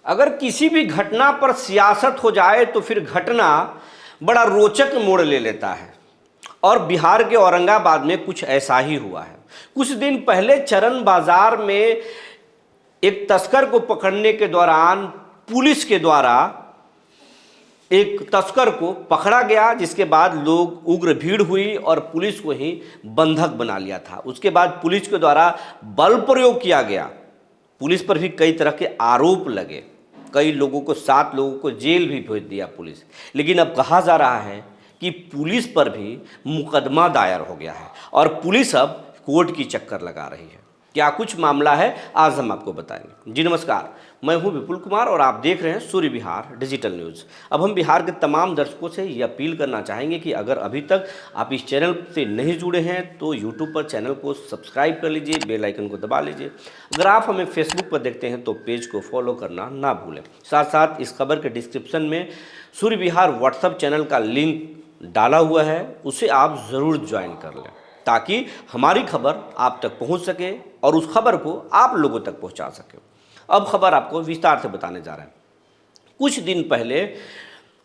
अगर किसी भी घटना पर सियासत हो जाए तो फिर घटना बड़ा रोचक मोड़ ले लेता है। और बिहार के औरंगाबाद में कुछ ऐसा ही हुआ है। कुछ दिन पहले चरण बाजार में एक तस्कर को पकड़ने के दौरान पुलिस के द्वारा एक तस्कर को पकड़ा गया, जिसके बाद लोग उग्र भीड़ हुई और पुलिस को ही बंधक बना लिया था। उसके बाद पुलिस के द्वारा बल प्रयोग किया गया। पुलिस पर भी कई तरह के आरोप लगे, कई लोगों को 7 लोगों को जेल भी भेज दिया पुलिस। लेकिन अब कहा जा रहा है कि पुलिस पर भी मुकदमा दायर हो गया है और पुलिस अब कोर्ट की चक्कर लगा रही है। क्या कुछ मामला है, आज हम आपको बताएंगे। जी नमस्कार, मैं हूं विपुल कुमार और आप देख रहे हैं सूर्य विहार डिजिटल न्यूज़। अब हम बिहार के तमाम दर्शकों से ये अपील करना चाहेंगे कि अगर अभी तक आप इस चैनल से नहीं जुड़े हैं तो यूट्यूब पर चैनल को सब्सक्राइब कर लीजिए, बेल आइकन को दबा लीजिए। अगर आप हमें फेसबुक पर देखते हैं तो पेज को फॉलो करना ना भूलें। साथ साथ इस खबर के डिस्क्रिप्शन में सूर्य विहार व्हाट्सएप चैनल का लिंक डाला हुआ है, उसे आप ज़रूर ज्वाइन कर लें ताकि हमारी खबर आप तक पहुंच सके और उस खबर को आप लोगों तक पहुंचा सके। अब खबर आपको विस्तार से बताने जा रहे हैं। कुछ दिन पहले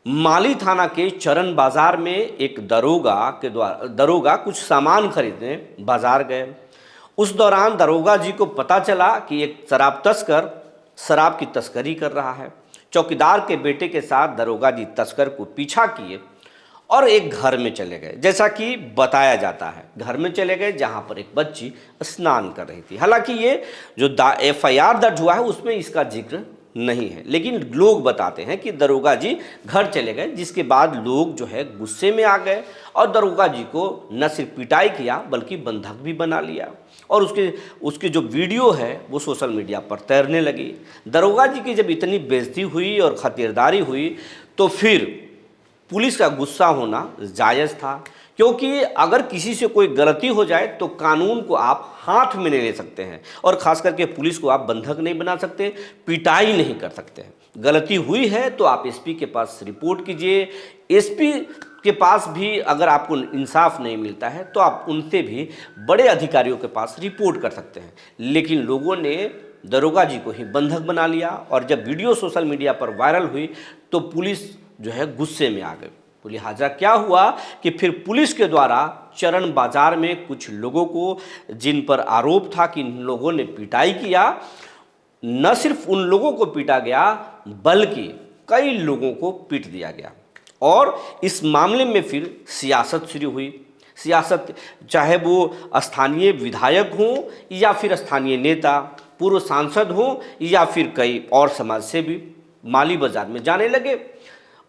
माली थाना के चरण बाजार में एक दरोगा कुछ सामान खरीदने बाजार गए। उस दौरान दरोगा जी को पता चला कि एक शराब तस्कर शराब की तस्करी कर रहा है। चौकीदार के बेटे के साथ दरोगा जी तस्कर को पीछा किए और एक घर में चले गए। जैसा कि बताया जाता है, घर में चले गए जहां पर एक बच्ची स्नान कर रही थी। हालांकि ये जो FIR दर्ज हुआ है उसमें इसका जिक्र नहीं है, लेकिन लोग बताते हैं कि दरोगा जी घर चले गए, जिसके बाद लोग जो है गुस्से में आ गए और दरोगा जी को न सिर्फ पिटाई किया बल्कि बंधक भी बना लिया। और उसके जो वीडियो है वो सोशल मीडिया पर तैरने लगी। दरोगा जी की जब इतनी बेइज्जती हुई और खातिरदारी हुई तो फिर पुलिस का गुस्सा होना जायज़ था, क्योंकि अगर किसी से कोई गलती हो जाए तो कानून को आप हाथ में नहीं ले सकते हैं और ख़ास करके पुलिस को आप बंधक नहीं बना सकते, पिटाई नहीं कर सकते हैं। गलती हुई है तो आप SP के पास रिपोर्ट कीजिए। SP के पास भी अगर आपको इंसाफ नहीं मिलता है तो आप उनसे भी बड़े अधिकारियों के पास रिपोर्ट कर सकते हैं। लेकिन लोगों ने दरोगा जी को ही बंधक बना लिया और जब वीडियो सोशल मीडिया पर वायरल हुई तो पुलिस जो है गुस्से में आ गई। तो लिहाजा क्या हुआ कि फिर पुलिस के द्वारा चरण बाजार में कुछ लोगों को, जिन पर आरोप था कि इन लोगों ने पिटाई किया, न सिर्फ उन लोगों को पीटा गया बल्कि कई लोगों को पीट दिया गया। और इस मामले में फिर सियासत शुरू हुई। सियासत चाहे वो स्थानीय विधायक हों या फिर स्थानीय नेता, पूर्व सांसद हों या फिर कई और समाज से भी माली बाजार में जाने लगे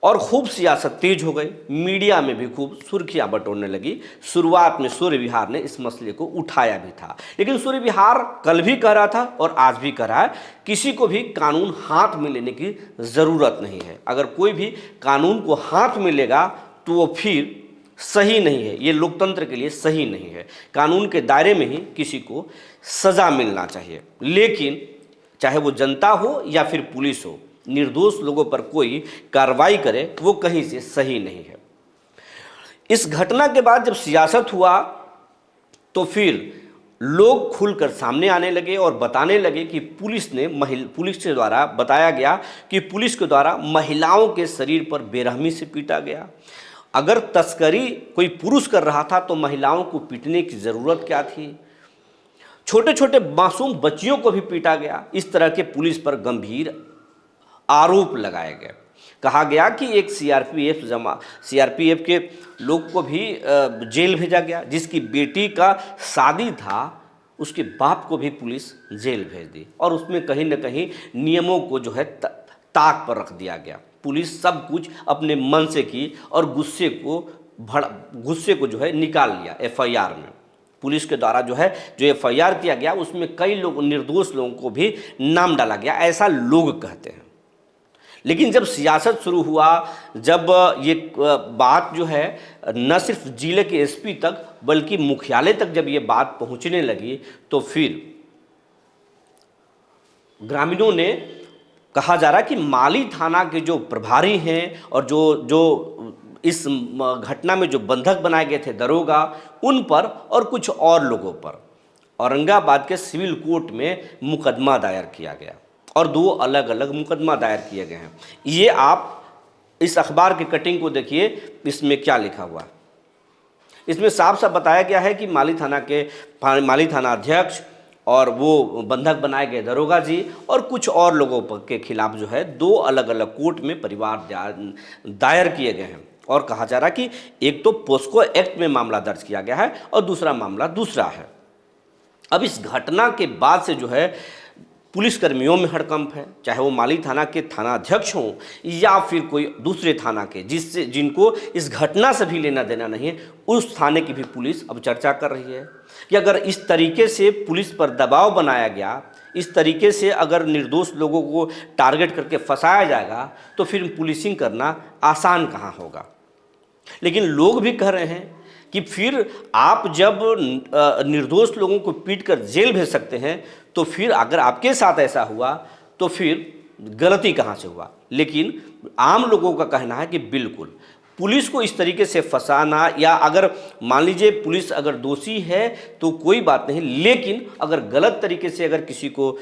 और खूब सियासत तेज हो गई। मीडिया में भी खूब सुर्खियां बटोरने लगी। शुरुआत में सूर्य विहार ने इस मसले को उठाया भी था, लेकिन सूर्य विहार कल भी कह रहा था और आज भी कह रहा है, किसी को भी कानून हाथ में लेने की ज़रूरत नहीं है। अगर कोई भी कानून को हाथ में लेगा तो वो फिर सही नहीं है, ये लोकतंत्र के लिए सही नहीं है। कानून के दायरे में ही किसी को सज़ा मिलना चाहिए, लेकिन चाहे वो जनता हो या फिर पुलिस हो, निर्दोष लोगों पर कोई कार्रवाई करे वो कहीं से सही नहीं है। इस घटना के बाद जब सियासत हुआ तो फिर लोग खुलकर सामने आने लगे और बताने लगे कि पुलिस के द्वारा बताया गया कि पुलिस के द्वारा महिलाओं के शरीर पर बेरहमी से पीटा गया। अगर तस्करी कोई पुरुष कर रहा था तो महिलाओं को पीटने की ज़रूरत क्या थी। छोटे छोटे मासूम बच्चियों को भी पीटा गया। इस तरह के पुलिस पर गंभीर आरोप लगाए गए। कहा गया कि एक CRPF के लोग को भी जेल भेजा गया। जिसकी बेटी का शादी था उसके बाप को भी पुलिस जेल भेज दी और उसमें कहीं न कहीं नियमों को जो है ताक पर रख दिया गया। पुलिस सब कुछ अपने मन से की और गुस्से को जो है निकाल लिया FIR में। पुलिस के द्वारा जो FIR किया गया उसमें कई लोग, निर्दोष लोगों को भी नाम डाला गया, ऐसा लोग कहते हैं। लेकिन जब सियासत शुरू हुआ, जब ये बात जो है न सिर्फ जिले के SP तक बल्कि मुख्यालय तक जब ये बात पहुंचने लगी तो फिर ग्रामीणों ने, कहा जा रहा है कि माली थाना के जो प्रभारी हैं और जो इस घटना में जो बंधक बनाए गए थे दरोगा, उन पर और कुछ और लोगों पर औरंगाबाद के सिविल कोर्ट में मुकदमा दायर किया गया और 2 अलग अलग मुकदमा दायर किए गए हैं। ये आप इस अखबार की कटिंग को देखिए, इसमें क्या लिखा हुआ है। इसमें साफ साफ बताया गया है कि माली थाना अध्यक्ष और वो बंधक बनाए गए दरोगा जी और कुछ और लोगों के खिलाफ जो है 2 अलग अलग कोर्ट में परिवार दायर किए गए हैं। और कहा जा रहा है कि एक तो पोस्को एक्ट में मामला दर्ज किया गया है और दूसरा मामला दूसरा है। अब इस घटना के बाद से जो है पुलिसकर्मियों में हड़कंप है, चाहे वो माली थाना के थाना अध्यक्ष हों या फिर कोई दूसरे थाना के जिनको इस घटना से भी लेना देना नहीं है, उस थाने की भी पुलिस अब चर्चा कर रही है कि अगर इस तरीके से पुलिस पर दबाव बनाया गया, इस तरीके से अगर निर्दोष लोगों को टारगेट करके फंसाया जाएगा तो फिर पुलिसिंग करना आसान कहाँ होगा। लेकिन लोग भी कह रहे हैं कि फिर आप जब निर्दोष लोगों को पीट कर जेल भेज सकते हैं तो फिर अगर आपके साथ ऐसा हुआ तो फिर गलती कहाँ से हुआ। लेकिन आम लोगों का कहना है कि बिल्कुल पुलिस को इस तरीके से फंसाना, या अगर मान लीजिए पुलिस अगर दोषी है तो कोई बात नहीं, लेकिन अगर गलत तरीके से अगर किसी को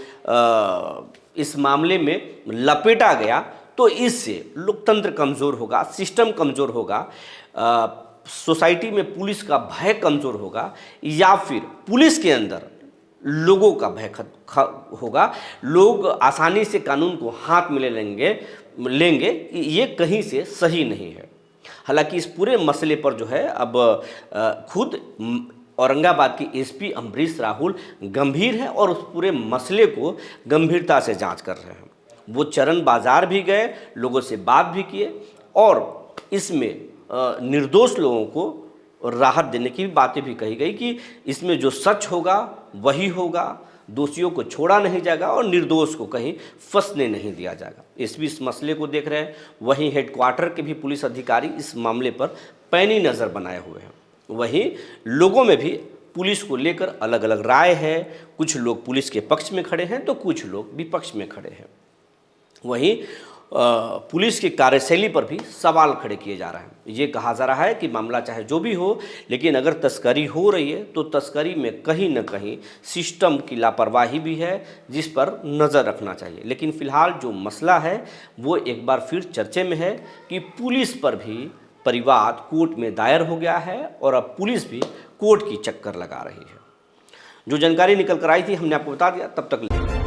इस मामले में लपेटा गया तो इससे लोकतंत्र कमज़ोर होगा, सिस्टम कमज़ोर होगा, सोसाइटी में पुलिस का भय कमज़ोर होगा, या फिर पुलिस के अंदर लोगों का भय होगा, लोग आसानी से कानून को हाथ में लेंगे। ये कहीं से सही नहीं है। हालांकि इस पूरे मसले पर जो है अब खुद औरंगाबाद की एसपी अमरीश राहुल गंभीर है और उस पूरे मसले को गंभीरता से जांच कर रहे हैं। वो चरण बाजार भी गए, लोगों से बात भी किए और इसमें निर्दोष लोगों को राहत देने की बातें भी कही गई कि इसमें जो सच होगा वही होगा, दोषियों को छोड़ा नहीं जाएगा और निर्दोष को कहीं फंसने नहीं दिया जाएगा। एसपी इस मसले को देख रहे हैं, वहीं हेडक्वार्टर के भी पुलिस अधिकारी इस मामले पर पैनी नज़र बनाए हुए हैं। वहीं लोगों में भी पुलिस को लेकर अलग अलग राय है, कुछ लोग पुलिस के पक्ष में खड़े हैं तो कुछ लोग विपक्ष में खड़े हैं। वहीं पुलिस की कार्यशैली पर भी सवाल खड़े किए जा रहे हैं। ये कहा जा रहा है कि मामला चाहे जो भी हो, लेकिन अगर तस्करी हो रही है तो तस्करी में कहीं न कहीं सिस्टम की लापरवाही भी है, जिस पर नज़र रखना चाहिए। लेकिन फ़िलहाल जो मसला है वो एक बार फिर चर्चे में है कि पुलिस पर भी परिवाद कोर्ट में दायर हो गया है और अब पुलिस भी कोर्ट की चक्कर लगा रही है। जो जानकारी निकल कर आई थी हमने आपको बता दिया। तब तक